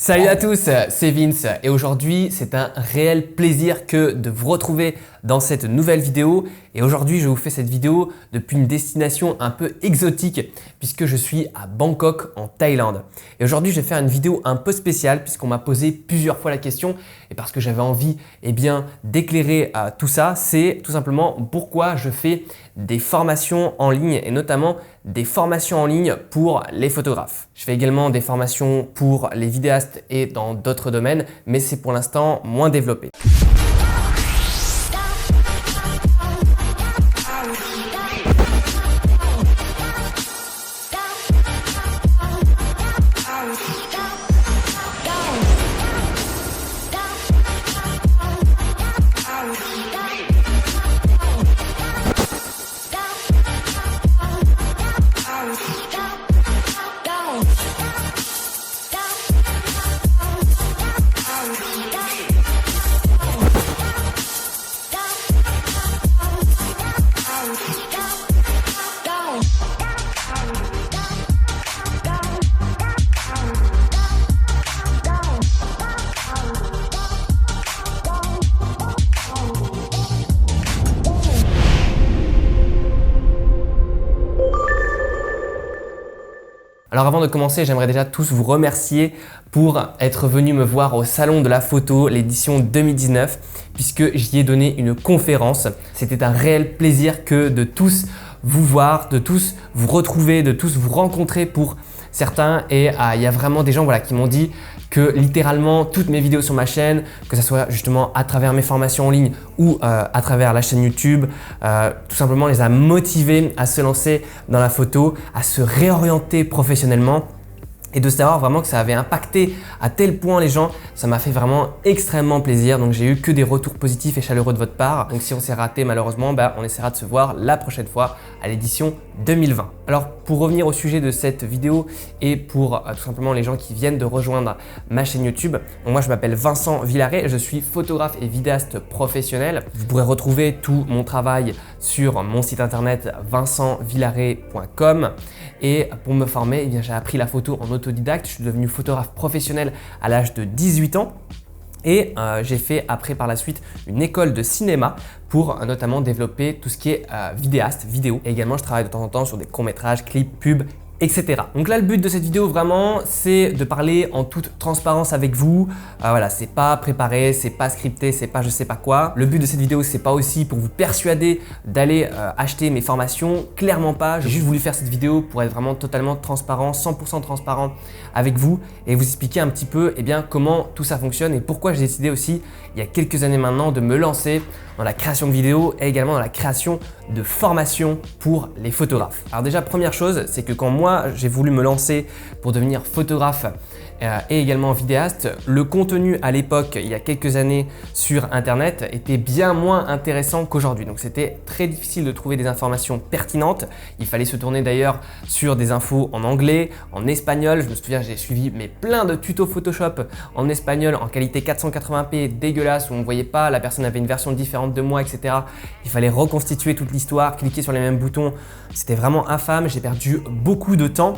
Salut à tous, c'est Vince et aujourd'hui c'est un réel plaisir que de vous retrouver dans cette nouvelle vidéo. Et aujourd'hui je vous fais cette vidéo depuis une destination un peu exotique puisque je suis à Bangkok en Thaïlande. Et aujourd'hui je vais faire une vidéo un peu spéciale puisqu'on m'a posé plusieurs fois la question et parce que j'avais envie d'éclairer tout ça, c'est tout simplement pourquoi je fais des formations en ligne et notamment des formations en ligne pour les photographes. Je fais également des formations pour les vidéastes et dans d'autres domaines, mais c'est pour l'instant moins développé. Alors avant de commencer, j'aimerais déjà tous vous remercier pour être venus me voir au Salon de la Photo, l'édition 2019, puisque j'y ai donné une conférence. C'était un réel plaisir que de tous vous voir, de tous vous retrouver, de tous vous rencontrer pour certains. Et il y a vraiment des gens qui m'ont dit que littéralement toutes mes vidéos sur ma chaîne, que ce soit justement à travers mes formations en ligne ou à travers la chaîne YouTube, tout simplement les a motivés à se lancer dans la photo, à se réorienter professionnellement. Et de savoir vraiment que ça avait impacté à tel point les gens, ça m'a fait vraiment extrêmement plaisir. Donc j'ai eu que des retours positifs et chaleureux de votre part. Donc si on s'est raté malheureusement, on essaiera de se voir la prochaine fois à l'édition 2020. Alors pour revenir au sujet de cette vidéo et pour tout simplement les gens qui viennent de rejoindre ma chaîne YouTube, donc moi je m'appelle Vincent Villaret, je suis photographe et vidéaste professionnel. Vous pourrez retrouver tout mon travail sur mon site internet vincentvillaret.com. Et pour me former, j'ai appris la photo en autodidacte. Je suis devenu photographe professionnel à l'âge de 18 ans. Et j'ai fait après par la suite une école de cinéma pour notamment développer tout ce qui est vidéaste, vidéo. Et également, je travaille de temps en temps sur des courts-métrages, clips, pubs, etc. Donc là, le but de cette vidéo vraiment, c'est de parler en toute transparence avec vous. Voilà, c'est pas préparé, c'est pas scripté, c'est pas je sais pas quoi. Le but de cette vidéo, c'est pas aussi pour vous persuader d'aller acheter mes formations. Clairement pas. J'ai juste voulu faire cette vidéo pour être vraiment totalement transparent, 100% transparent avec vous et vous expliquer un petit peu comment tout ça fonctionne et pourquoi j'ai décidé aussi, il y a quelques années maintenant, de me lancer dans la création de vidéos et également dans la création de formations pour les photographes. Alors déjà, première chose, c'est que quand moi j'ai voulu me lancer pour devenir photographe et également vidéaste, le contenu à l'époque, il y a quelques années sur internet, était bien moins intéressant qu'aujourd'hui. Donc c'était très difficile de trouver des informations pertinentes. Il fallait se tourner d'ailleurs sur des infos en anglais, en espagnol. Je me souviens, j'ai suivi plein de tutos Photoshop en espagnol en qualité 480p dégueulasse où on ne voyait pas, la personne avait une version différente de moi, etc. Il fallait reconstituer toute l'histoire, cliquer sur les mêmes boutons. C'était vraiment infâme. J'ai perdu beaucoup de temps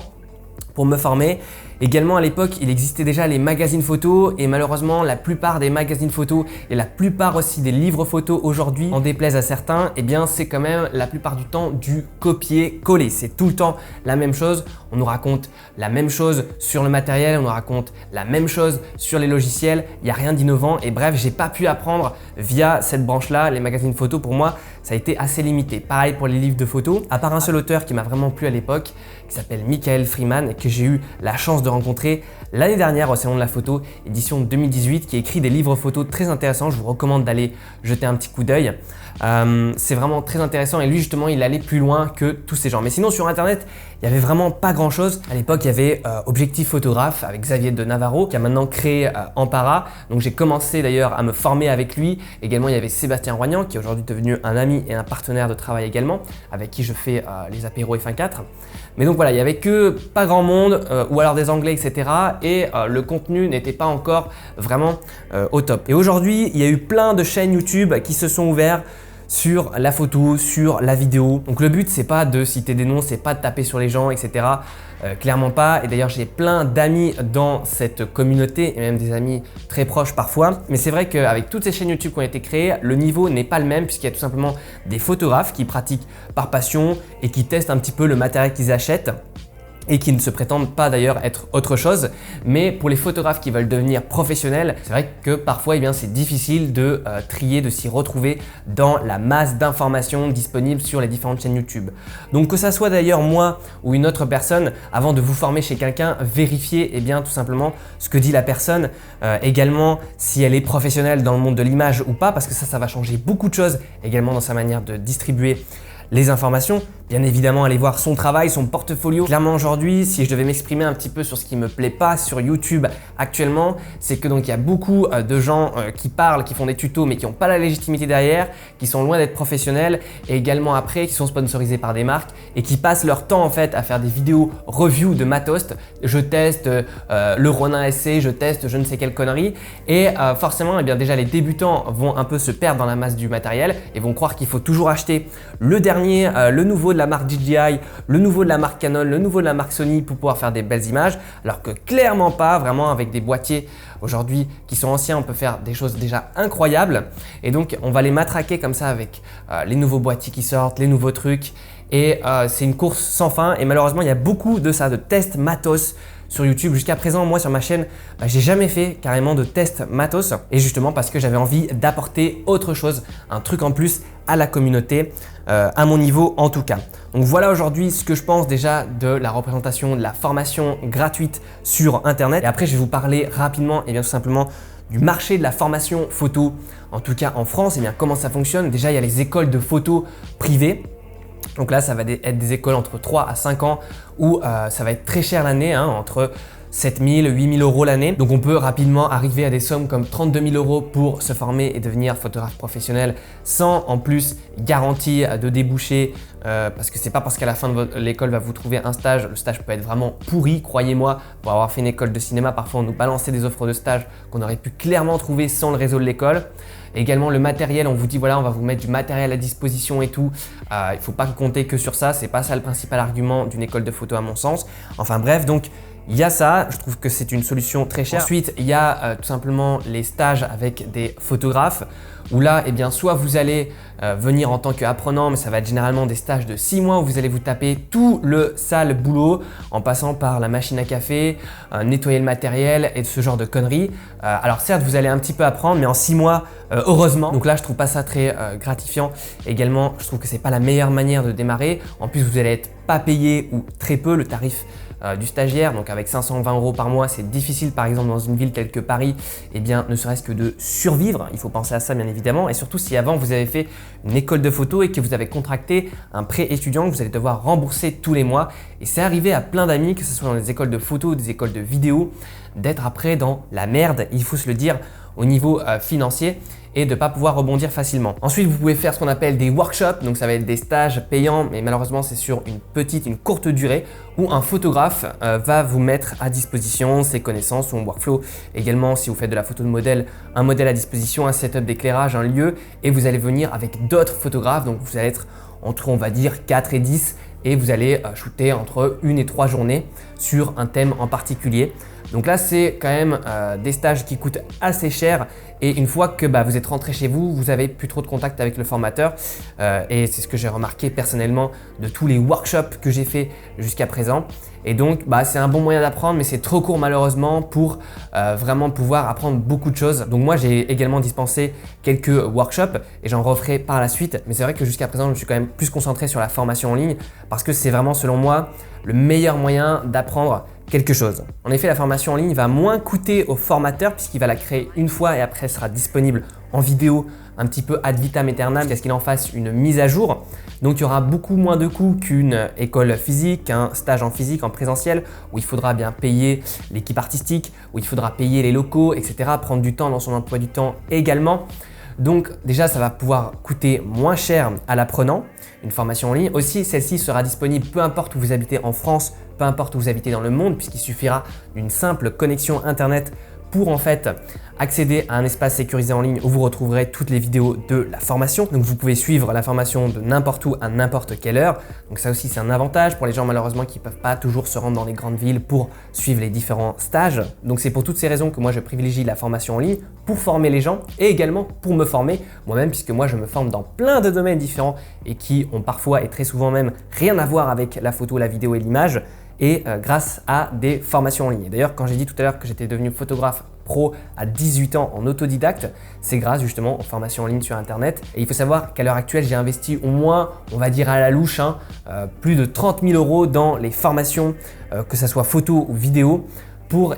pour me former. Également à l'époque, il existait déjà les magazines photos et malheureusement la plupart des magazines photos et la plupart aussi des livres photos aujourd'hui, en déplaise à certains, c'est quand même la plupart du temps du copier-coller. C'est tout le temps la même chose. On nous raconte la même chose sur le matériel, on nous raconte la même chose sur les logiciels. Il n'y a rien d'innovant et bref, j'ai pas pu apprendre via cette branche-là. Les magazines photos pour moi, ça a été assez limité. Pareil pour les livres de photos, à part un seul auteur qui m'a vraiment plu à l'époque, qui s'appelle Michael Freeman et que j'ai eu la chance de rencontrer l'année dernière au Salon de la Photo, édition 2018, qui écrit des livres photos très intéressants. Je vous recommande d'aller jeter un petit coup d'œil. C'est vraiment très intéressant et lui justement il allait plus loin que tous ces gens. Mais sinon sur internet, il n'y avait vraiment pas grand chose. À l'époque, il y avait Objectif Photographe avec Xavier de Navarro qui a maintenant créé Ampara. Donc j'ai commencé d'ailleurs à me former avec lui. Également, il y avait Sébastien Roignan qui est aujourd'hui devenu un ami et un partenaire de travail également, avec qui je fais les apéros F1.4. Mais donc voilà, il n'y avait que pas grand monde ou alors des anglais, etc. Et le contenu n'était pas encore vraiment au top. Et aujourd'hui, il y a eu plein de chaînes YouTube qui se sont ouvertes sur la photo, sur la vidéo. Donc le but c'est pas de citer des noms, c'est pas de taper sur les gens, etc. Clairement pas. Et d'ailleurs j'ai plein d'amis dans cette communauté et même des amis très proches parfois. Mais c'est vrai qu'avec toutes ces chaînes YouTube qui ont été créées, le niveau n'est pas le même puisqu'il y a tout simplement des photographes qui pratiquent par passion et qui testent un petit peu le matériel qu'ils achètent et qui ne se prétendent pas d'ailleurs être autre chose. Mais pour les photographes qui veulent devenir professionnels, c'est vrai que parfois c'est difficile de trier, de s'y retrouver dans la masse d'informations disponibles sur les différentes chaînes YouTube. Donc que ça soit d'ailleurs moi ou une autre personne, avant de vous former chez quelqu'un, vérifiez tout simplement ce que dit la personne, également si elle est professionnelle dans le monde de l'image ou pas, parce que ça va changer beaucoup de choses également dans sa manière de distribuer les informations. Bien évidemment, aller voir son travail, son portfolio. Clairement aujourd'hui, si je devais m'exprimer un petit peu sur ce qui me plaît pas sur YouTube actuellement, c'est que donc il y a beaucoup de gens qui parlent, qui font des tutos mais qui n'ont pas la légitimité derrière, qui sont loin d'être professionnels et également après qui sont sponsorisés par des marques et qui passent leur temps en fait à faire des vidéos review de matos. Je teste le Ronin SC, je teste je ne sais quelle connerie et forcément déjà les débutants vont un peu se perdre dans la masse du matériel et vont croire qu'il faut toujours acheter le dernier, le nouveau de la marque DJI, le nouveau de la marque Canon, le nouveau de la marque Sony pour pouvoir faire des belles images, alors que clairement pas, vraiment avec des boîtiers aujourd'hui qui sont anciens, on peut faire des choses déjà incroyables et donc on va les matraquer comme ça avec les nouveaux boîtiers qui sortent, les nouveaux trucs et c'est une course sans fin et malheureusement il y a beaucoup de ça, de tests matos sur YouTube. Jusqu'à présent, moi sur ma chaîne, j'ai jamais fait carrément de test matos et justement parce que j'avais envie d'apporter autre chose, un truc en plus à la communauté, à mon niveau en tout cas. Donc voilà aujourd'hui ce que je pense déjà de la représentation de la formation gratuite sur internet et après je vais vous parler rapidement tout simplement du marché de la formation photo, en tout cas en France, comment ça fonctionne. Déjà il y a les écoles de photo privées. Donc là, ça va être des écoles entre 3 à 5 ans où ça va être très cher l'année, entre 7 000, 8 000 euros l'année. Donc on peut rapidement arriver à des sommes comme 32 000 euros pour se former et devenir photographe professionnel sans en plus garantie de déboucher parce que c'est pas parce qu'à la fin de l'école va vous trouver un stage. Le stage peut être vraiment pourri, croyez-moi. Pour avoir fait une école de cinéma, parfois on nous balançait des offres de stage qu'on aurait pu clairement trouver sans le réseau de l'école. Également le matériel, on vous dit voilà on va vous mettre du matériel à disposition et tout. Il ne faut pas compter que sur ça, c'est pas ça le principal argument d'une école de photo à mon sens. Enfin bref, donc il y a ça, je trouve que c'est une solution très chère. Ensuite, il y a tout simplement les stages avec des photographes où là, soit vous allez venir en tant qu'apprenant, mais ça va être généralement des stages de 6 mois où vous allez vous taper tout le sale boulot en passant par la machine à café, nettoyer le matériel et ce genre de conneries. Alors certes, vous allez un petit peu apprendre, mais en 6 mois, heureusement. Donc là, je trouve pas ça très gratifiant. Également, je trouve que c'est pas la meilleure manière de démarrer. En plus, vous allez être pas payé ou très peu, le tarif du stagiaire, donc avec 520 euros par mois, c'est difficile par exemple dans une ville telle que Paris, ne serait-ce que de survivre, il faut penser à ça bien évidemment, et surtout si avant vous avez fait une école de photo et que vous avez contracté un prêt étudiant que vous allez devoir rembourser tous les mois, et c'est arrivé à plein d'amis, que ce soit dans des écoles de photo ou des écoles de vidéo, d'être après dans la merde, il faut se le dire, au niveau financier et de ne pas pouvoir rebondir facilement. Ensuite, vous pouvez faire ce qu'on appelle des workshops, donc ça va être des stages payants, mais malheureusement c'est sur une courte durée où un photographe va vous mettre à disposition ses connaissances, son workflow. Également, si vous faites de la photo de modèle, un modèle à disposition, un setup d'éclairage, un lieu, et vous allez venir avec d'autres photographes, donc vous allez être entre on va dire 4 et 10 et vous allez shooter entre 1 et 3 journées sur un thème en particulier. Donc là, c'est quand même des stages qui coûtent assez cher et une fois que vous êtes rentré chez vous, vous n'avez plus trop de contact avec le formateur et c'est ce que j'ai remarqué personnellement de tous les workshops que j'ai fait jusqu'à présent. Et donc, c'est un bon moyen d'apprendre, mais c'est trop court malheureusement pour vraiment pouvoir apprendre beaucoup de choses. Donc moi, j'ai également dispensé quelques workshops et j'en referai par la suite. Mais c'est vrai que jusqu'à présent, je me suis quand même plus concentré sur la formation en ligne parce que c'est vraiment, selon moi, le meilleur moyen d'apprendre quelque chose. En effet, la formation en ligne va moins coûter au formateur puisqu'il va la créer une fois et après elle sera disponible en vidéo un petit peu ad vitam aeternam jusqu'à ce qu'il en fasse une mise à jour. Donc il y aura beaucoup moins de coûts qu'une école physique, qu'un stage en physique, en présentiel, où il faudra bien payer l'équipe artistique, où il faudra payer les locaux, etc. Prendre du temps dans son emploi du temps également. Donc déjà, ça va pouvoir coûter moins cher à l'apprenant, une formation en ligne. Aussi, celle-ci sera disponible peu importe où vous habitez en France, peu importe où vous habitez dans le monde, puisqu'il suffira d'une simple connexion Internet pour en fait accéder à un espace sécurisé en ligne où vous retrouverez toutes les vidéos de la formation. Donc vous pouvez suivre la formation de n'importe où à n'importe quelle heure. Donc ça aussi c'est un avantage pour les gens malheureusement qui ne peuvent pas toujours se rendre dans les grandes villes pour suivre les différents stages. Donc c'est pour toutes ces raisons que moi je privilégie la formation en ligne pour former les gens et également pour me former moi-même, puisque moi je me forme dans plein de domaines différents et qui ont parfois et très souvent même rien à voir avec la photo, la vidéo et l'image, et grâce à des formations en ligne. D'ailleurs, quand j'ai dit tout à l'heure que j'étais devenu photographe pro à 18 ans en autodidacte, c'est grâce justement aux formations en ligne sur internet. Et il faut savoir qu'à l'heure actuelle, j'ai investi au moins, on va dire à la louche, plus de 30 000 € dans les formations, que ce soit photo ou vidéo, pour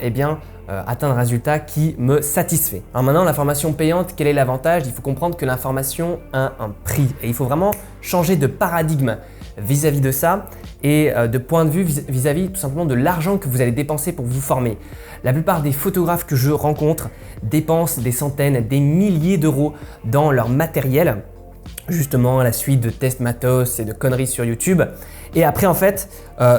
atteindre un résultat qui me satisfait. Alors maintenant, la formation payante, quel est l'avantage? Il faut comprendre que l'information a un prix et il faut vraiment changer de paradigme vis-à-vis de ça et de point de vue vis-à-vis tout simplement de l'argent que vous allez dépenser pour vous former. La plupart des photographes que je rencontre dépensent des centaines, des milliers d'euros dans leur matériel, justement à la suite de tests matos et de conneries sur YouTube. Et après en fait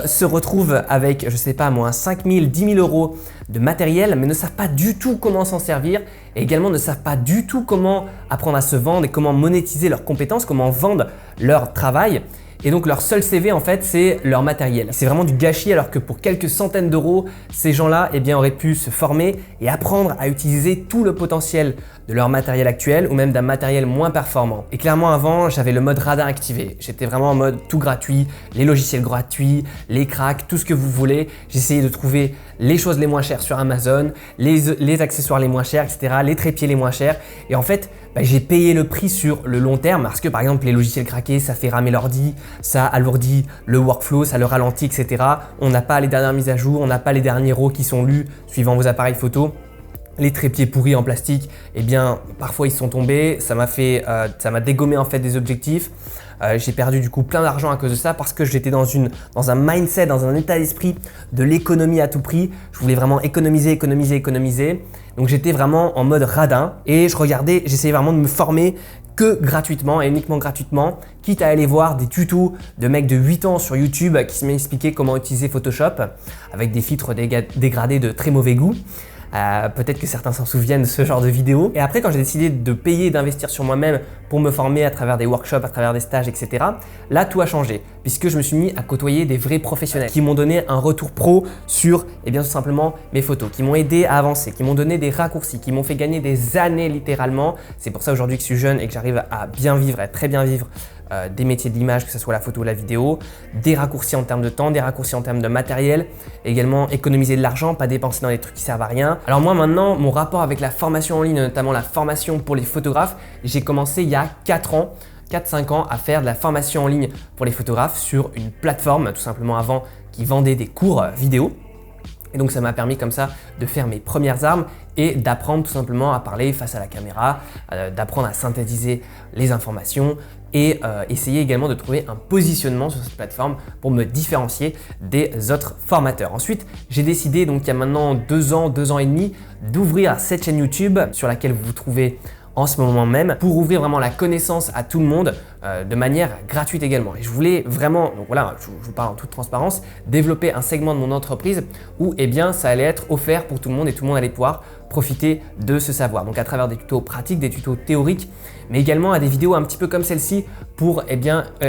se retrouvent avec, je sais pas moi, 5 000, 10 000 € de matériel, mais ne savent pas du tout comment s'en servir et également ne savent pas du tout comment apprendre à se vendre et comment monétiser leurs compétences, comment vendre leur travail. Et donc leur seul CV en fait c'est leur matériel. C'est vraiment du gâchis, alors que pour quelques centaines d'euros, ces gens-là auraient pu se former et apprendre à utiliser tout le potentiel de leur matériel actuel ou même d'un matériel moins performant. Et clairement avant, j'avais le mode radar activé. J'étais vraiment en mode tout gratuit, les logiciels gratuits, les cracks, tout ce que vous voulez. J'essayais de trouver les choses les moins chères sur Amazon, les accessoires les moins chers, etc., les trépieds les moins chers. Et en fait, j'ai payé le prix sur le long terme parce que par exemple les logiciels craqués, ça fait ramer l'ordi, ça alourdit le workflow, ça le ralentit, etc. On n'a pas les dernières mises à jour, on n'a pas les derniers RAW qui sont lus suivant vos appareils photo. Les trépieds pourris en plastique, parfois ils sont tombés, ça m'a dégommé en fait des objectifs. J'ai perdu du coup plein d'argent à cause de ça parce que j'étais dans un mindset, dans un état d'esprit de l'économie à tout prix. Je voulais vraiment économiser. Donc j'étais vraiment en mode radin et j'essayais vraiment de me former que gratuitement et uniquement gratuitement, quitte à aller voir des tutos de mecs de 8 ans sur YouTube qui m'expliquaient comment utiliser Photoshop avec des filtres dégradés de très mauvais goût. Peut-être que certains s'en souviennent de ce genre de vidéos. Et après, quand j'ai décidé de payer et d'investir sur moi-même pour me former à travers des workshops, à travers des stages, etc., là, tout a changé puisque je me suis mis à côtoyer des vrais professionnels qui m'ont donné un retour pro sur tout simplement mes photos, qui m'ont aidé à avancer, qui m'ont donné des raccourcis, qui m'ont fait gagner des années littéralement. C'est pour ça aujourd'hui que je suis jeune et que j'arrive à bien vivre, à très bien vivre des métiers de l'image, que ce soit la photo ou la vidéo, des raccourcis en termes de temps, des raccourcis en termes de matériel, également économiser de l'argent, pas dépenser dans des trucs qui servent à rien. Alors moi maintenant, mon rapport avec la formation en ligne, notamment la formation pour les photographes, j'ai commencé il y a 4-5 ans à faire de la formation en ligne pour les photographes sur une plateforme tout simplement avant qui vendait des cours vidéo. Et donc ça m'a permis comme ça de faire mes premières armes et d'apprendre tout simplement à parler face à la caméra, d'apprendre à synthétiser les informations et essayer également de trouver un positionnement sur cette plateforme pour me différencier des autres formateurs. Ensuite, j'ai décidé donc il y a maintenant 2 ans et demi d'ouvrir cette chaîne YouTube sur laquelle vous vous trouvez en ce moment même pour ouvrir vraiment la connaissance à tout le monde de manière gratuite également. Et je voulais vraiment, donc voilà, je vous parle en toute transparence, développer un segment de mon entreprise où ça allait être offert pour tout le monde et tout le monde allait pouvoir profiter de ce savoir. Donc à travers des tutos pratiques, des tutos théoriques, mais également à des vidéos un petit peu comme celle-ci pour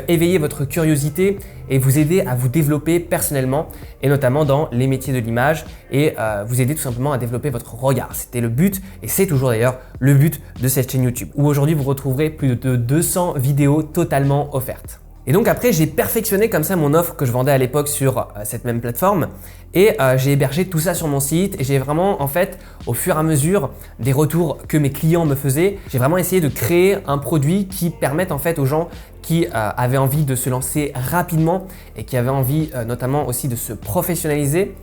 éveiller votre curiosité et vous aider à vous développer personnellement et notamment dans les métiers de l'image et vous aider tout simplement à développer votre regard. C'était le but et c'est toujours d'ailleurs le but de cette chaîne YouTube où aujourd'hui vous retrouverez plus de 200 vidéos totalement offertes. Et donc après, j'ai perfectionné comme ça mon offre que je vendais à l'époque sur cette même plateforme et j'ai hébergé tout ça sur mon site et j'ai vraiment en fait au fur et à mesure des retours que mes clients me faisaient, j'ai vraiment essayé de créer un produit qui permette en fait aux gens qui avaient envie de se lancer rapidement et qui avaient envie notamment aussi de se professionnaliser,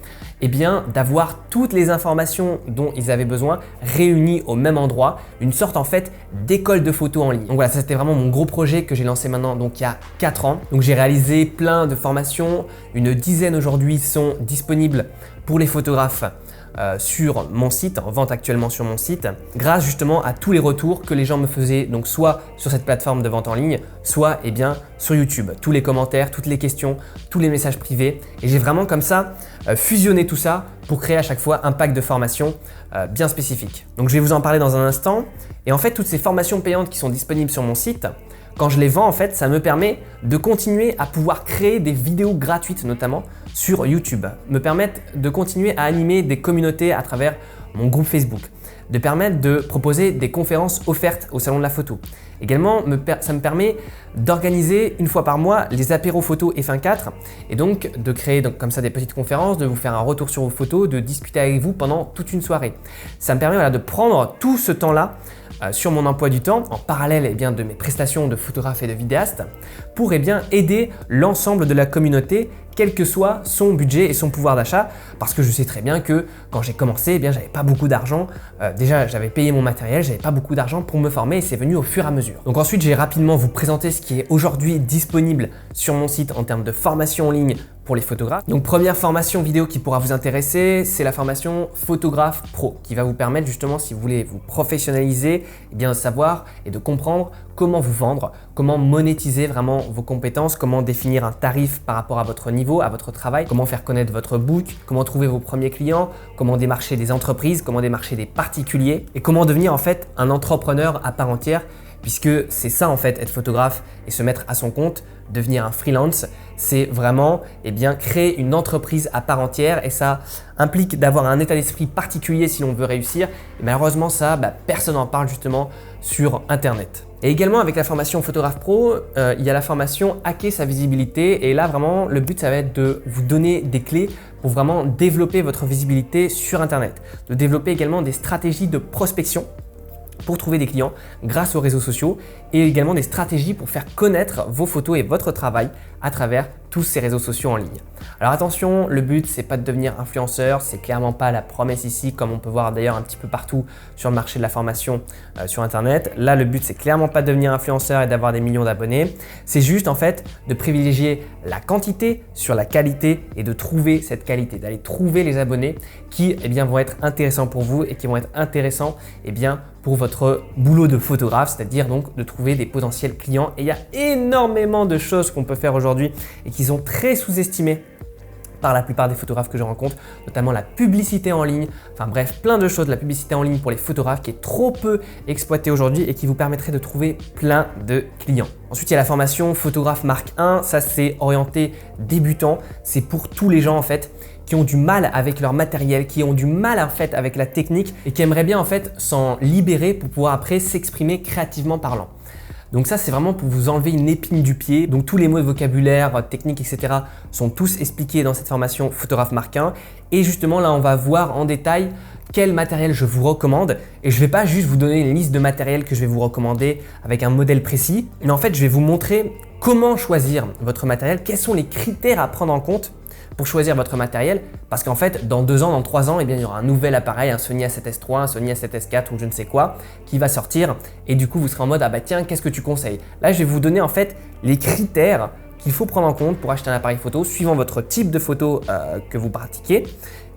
d'avoir toutes les informations dont ils avaient besoin réunies au même endroit, une sorte en fait d'école de photo en ligne. Donc voilà, ça c'était vraiment mon gros projet que j'ai lancé maintenant donc il y a 4 ans. Donc j'ai réalisé plein de formations, une dizaine aujourd'hui sont disponibles pour les photographes sur mon site, en vente actuellement sur mon site, grâce justement à tous les retours que les gens me faisaient, donc soit sur cette plateforme de vente en ligne, soit sur YouTube. Tous les commentaires, toutes les questions, tous les messages privés. Et j'ai vraiment comme ça fusionné tout ça pour créer à chaque fois un pack de formation bien spécifique. Donc je vais vous en parler dans un instant. Et en fait, toutes ces formations payantes qui sont disponibles sur mon site, quand je les vends, en fait, ça me permet de continuer à pouvoir créer des vidéos gratuites, notamment sur YouTube, me permettre de continuer à animer des communautés à travers mon groupe Facebook, de permettre de proposer des conférences offertes au Salon de la Photo. Également, ça me permet d'organiser une fois par mois les apéros photos F1.4 et donc de créer comme ça des petites conférences, de vous faire un retour sur vos photos, de discuter avec vous pendant toute une soirée. Ça me permet de prendre tout ce temps-là sur mon emploi du temps en parallèle de mes prestations de photographe et de vidéaste pour aider l'ensemble de la communauté quel que soit son budget et son pouvoir d'achat, parce que je sais très bien que quand j'ai commencé, j'avais pas beaucoup d'argent. Déjà, j'avais payé mon matériel, j'avais pas beaucoup d'argent pour me former et c'est venu au fur et à mesure. Donc ensuite, j'ai rapidement vous présenter ce qui est aujourd'hui disponible sur mon site en termes de formation en ligne pour les photographes. Donc première formation vidéo qui pourra vous intéresser, c'est la formation Photographe Pro qui va vous permettre justement, si vous voulez vous professionnaliser, de savoir et de comprendre comment vous vendre, comment monétiser vraiment vos compétences, comment définir un tarif par rapport à votre niveau, à votre travail, comment faire connaître votre book, comment trouver vos premiers clients, comment démarcher des entreprises, comment démarcher des particuliers et comment devenir en fait un entrepreneur à part entière, puisque c'est ça en fait être photographe et se mettre à son compte, devenir un freelance, c'est vraiment créer une entreprise à part entière et ça implique d'avoir un état d'esprit particulier si l'on veut réussir. Et malheureusement ça, personne n'en parle justement sur internet. Et également avec la formation Photographe Pro, il y a la formation Hacker sa visibilité et là vraiment le but ça va être de vous donner des clés pour vraiment développer votre visibilité sur internet, de développer également des stratégies de prospection pour trouver des clients grâce aux réseaux sociaux et également des stratégies pour faire connaître vos photos et votre travail à travers tous ces réseaux sociaux en ligne. Alors attention, le but c'est pas de devenir influenceur, c'est clairement pas la promesse ici comme on peut voir d'ailleurs un petit peu partout sur le marché de la formation sur internet. Là le but c'est clairement pas de devenir influenceur et d'avoir des millions d'abonnés, c'est juste en fait de privilégier la quantité sur la qualité et de trouver cette qualité, d'aller trouver les abonnés qui vont être intéressants pour vous et qui vont être intéressants pour votre boulot de photographe, c'est-à-dire donc de trouver des potentiels clients. Et il y a énormément de choses qu'on peut faire aujourd'hui et qui sont très sous-estimées par la plupart des photographes que je rencontre, notamment la publicité en ligne, enfin bref, plein de choses, la publicité en ligne pour les photographes qui est trop peu exploitée aujourd'hui et qui vous permettrait de trouver plein de clients. Ensuite, il y a la formation Photographe Marque 1, ça c'est orienté débutant, c'est pour tous les gens en fait qui ont du mal avec leur matériel, qui ont du mal en fait avec la technique et qui aimeraient bien en fait s'en libérer pour pouvoir après s'exprimer créativement parlant. Donc ça, c'est vraiment pour vous enlever une épine du pied. Donc tous les mots de vocabulaire, techniques, etc. sont tous expliqués dans cette formation Photographe Marque 1. Et justement, là, on va voir en détail quel matériel je vous recommande. Et je ne vais pas juste vous donner une liste de matériel que je vais vous recommander avec un modèle précis. Mais en fait, je vais vous montrer comment choisir votre matériel, quels sont les critères à prendre en compte pour choisir votre matériel, parce qu'en fait dans 2 ans, dans 3 ans, il y aura un nouvel appareil, un Sony A7S III, un Sony A7S IV ou je ne sais quoi qui va sortir et du coup vous serez en mode tiens, qu'est-ce que tu conseilles? Là je vais vous donner en fait les critères qu'il faut prendre en compte pour acheter un appareil photo suivant votre type de photo que vous pratiquez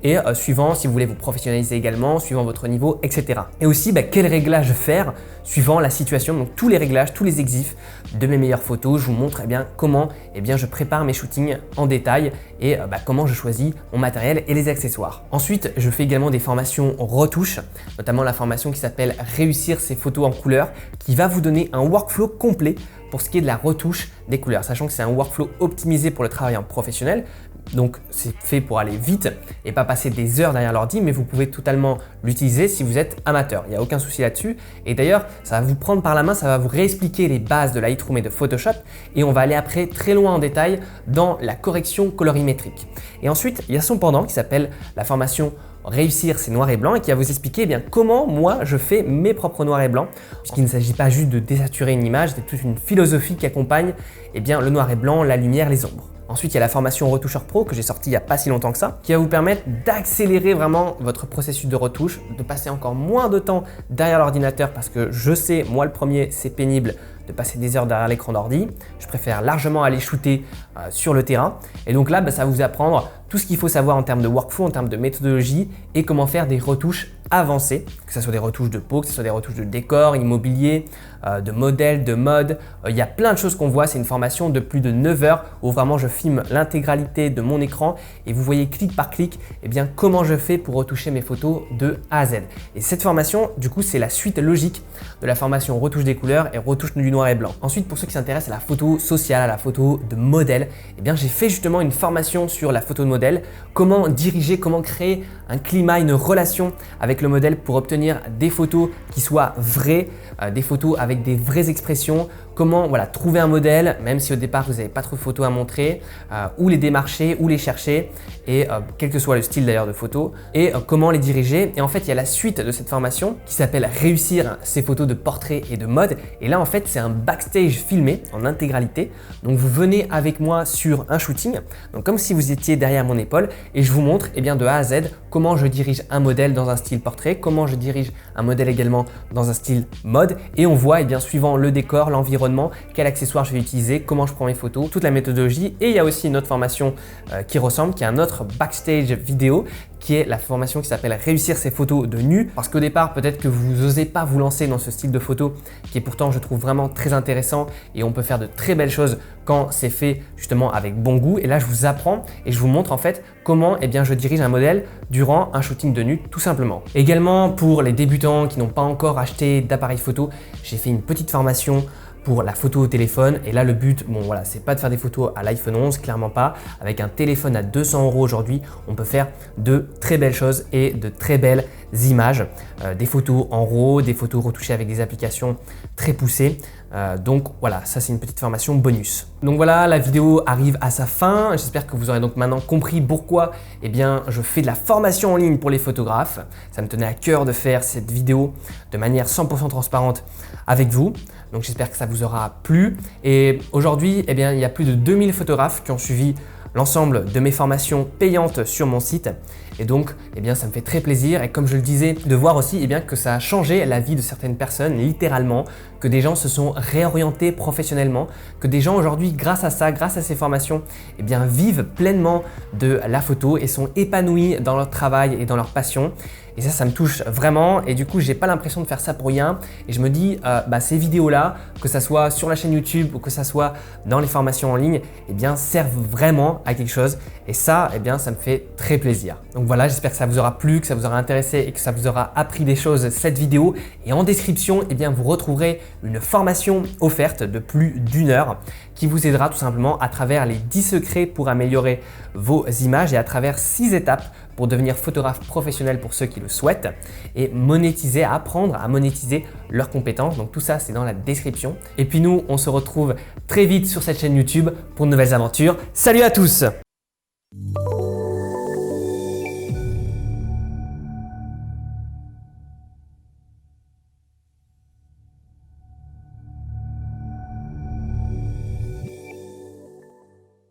et suivant si vous voulez vous professionnaliser également, suivant votre niveau, etc. Et aussi quels réglages faire suivant la situation, donc tous les réglages, tous les exifs de mes meilleures photos. Je vous montre comment je prépare mes shootings en détail et comment je choisis mon matériel et les accessoires. Ensuite, je fais également des formations retouches, notamment la formation qui s'appelle Réussir ses photos en couleur, qui va vous donner un workflow complet pour ce qui est de la retouche des couleurs, sachant que c'est un workflow optimisé pour le travail en professionnel. Donc c'est fait pour aller vite et pas passer des heures derrière l'ordi, mais vous pouvez totalement l'utiliser si vous êtes amateur, il n'y a aucun souci là-dessus. Et d'ailleurs, ça va vous prendre par la main, ça va vous réexpliquer les bases de Lightroom et de Photoshop et on va aller après très loin en détail dans la correction colorimétrique. Et ensuite, il y a son pendant qui s'appelle la formation Réussir c'est noir et blanc et qui va vous expliquer comment moi je fais mes propres noirs et blancs, puisqu'il ne s'agit pas juste de désaturer une image, c'est toute une philosophie qui accompagne le noir et blanc, la lumière, les ombres. Ensuite, il y a la formation Retoucheur Pro que j'ai sortie il n'y a pas si longtemps que ça, qui va vous permettre d'accélérer vraiment votre processus de retouche, de passer encore moins de temps derrière l'ordinateur parce que je sais, moi le premier, c'est pénible de passer des heures derrière l'écran d'ordi. Je préfère largement aller shooter sur le terrain. Et donc là, ça va vous apprendre tout ce qu'il faut savoir en termes de workflow, en termes de méthodologie et comment faire des retouches avancées, que ce soit des retouches de peau, que ce soit des retouches de décor, immobilier, de modèles, de mode. Il y a plein de choses qu'on voit. C'est une formation de plus de 9 heures où vraiment je filme l'intégralité de mon écran et vous voyez clic par clic comment je fais pour retoucher mes photos de A à Z. Et cette formation, du coup, c'est la suite logique de la formation retouche des couleurs et retouche du noir et blanc. Ensuite, pour ceux qui s'intéressent à la photo sociale, à la photo de modèle, j'ai fait justement une formation sur la photo de modèle, comment diriger, comment créer un climat, une relation avec le modèle pour obtenir des photos qui soient vraies, des photos avec des vraies expressions, comment trouver un modèle, même si au départ vous n'avez pas trop de photos à montrer, où les démarcher, où les chercher, et quel que soit le style d'ailleurs de photos, et comment les diriger. Et en fait, il y a la suite de cette formation qui s'appelle Réussir ses photos de portrait et de mode. Et là, en fait, c'est un backstage filmé en intégralité. Donc, vous venez avec moi sur un shooting, donc comme si vous étiez derrière mon épaule, et je vous montre de A à Z comment je dirige un modèle dans un style portrait, comment je dirige un modèle également dans un style mode, et on voit suivant le décor, l'environnement, quel accessoire je vais utiliser, comment je prends mes photos, toute la méthodologie. Et il y a aussi une autre formation qui ressemble, qui est un autre backstage vidéo, qui est la formation qui s'appelle Réussir ses photos de nu. Parce qu'au départ, peut-être que vous n'osez pas vous lancer dans ce style de photo qui est pourtant, je trouve, vraiment très intéressant et on peut faire de très belles choses quand c'est fait justement avec bon goût. Et là, je vous apprends et je vous montre en fait comment je dirige un modèle durant un shooting de nu, tout simplement. Également, pour les débutants qui n'ont pas encore acheté d'appareil photo, j'ai fait une petite formation pour la photo au téléphone. Et là, le but, c'est pas de faire des photos à l'iPhone 11, clairement pas. Avec un téléphone à 200 € aujourd'hui, on peut faire de très belles choses et de très belles images. Des photos en RAW, des photos retouchées avec des applications très poussées. Donc voilà, ça c'est une petite formation bonus. Donc voilà, la vidéo arrive à sa fin. J'espère que vous aurez donc maintenant compris pourquoi je fais de la formation en ligne pour les photographes. Ça me tenait à cœur de faire cette vidéo de manière 100% transparente avec vous. Donc j'espère que ça vous aura plu. Et aujourd'hui, il y a plus de 2000 photographes qui ont suivi l'ensemble de mes formations payantes sur mon site. Et donc, ça me fait très plaisir. Et comme je le disais, de voir aussi que ça a changé la vie de certaines personnes, littéralement, que des gens se sont réorientés professionnellement, que des gens aujourd'hui, grâce à ça, grâce à ces formations, vivent pleinement de la photo et sont épanouis dans leur travail et dans leur passion. Et ça me touche vraiment. Et du coup, j'ai pas l'impression de faire ça pour rien. Et je me dis, ces vidéos-là, que ça soit sur la chaîne YouTube ou que ça soit dans les formations en ligne, servent vraiment à quelque chose. Et ça, ça me fait très plaisir. Donc voilà, j'espère que ça vous aura plu, que ça vous aura intéressé et que ça vous aura appris des choses cette vidéo. Et en description, vous retrouverez une formation offerte de plus d'1 heure qui vous aidera tout simplement à travers les 10 secrets pour améliorer vos images et à travers 6 étapes pour devenir photographe professionnel pour ceux qui le souhaitent et apprendre à monétiser leurs compétences. Donc tout ça, c'est dans la description. Et puis nous, on se retrouve très vite sur cette chaîne YouTube pour de nouvelles aventures. Salut à tous!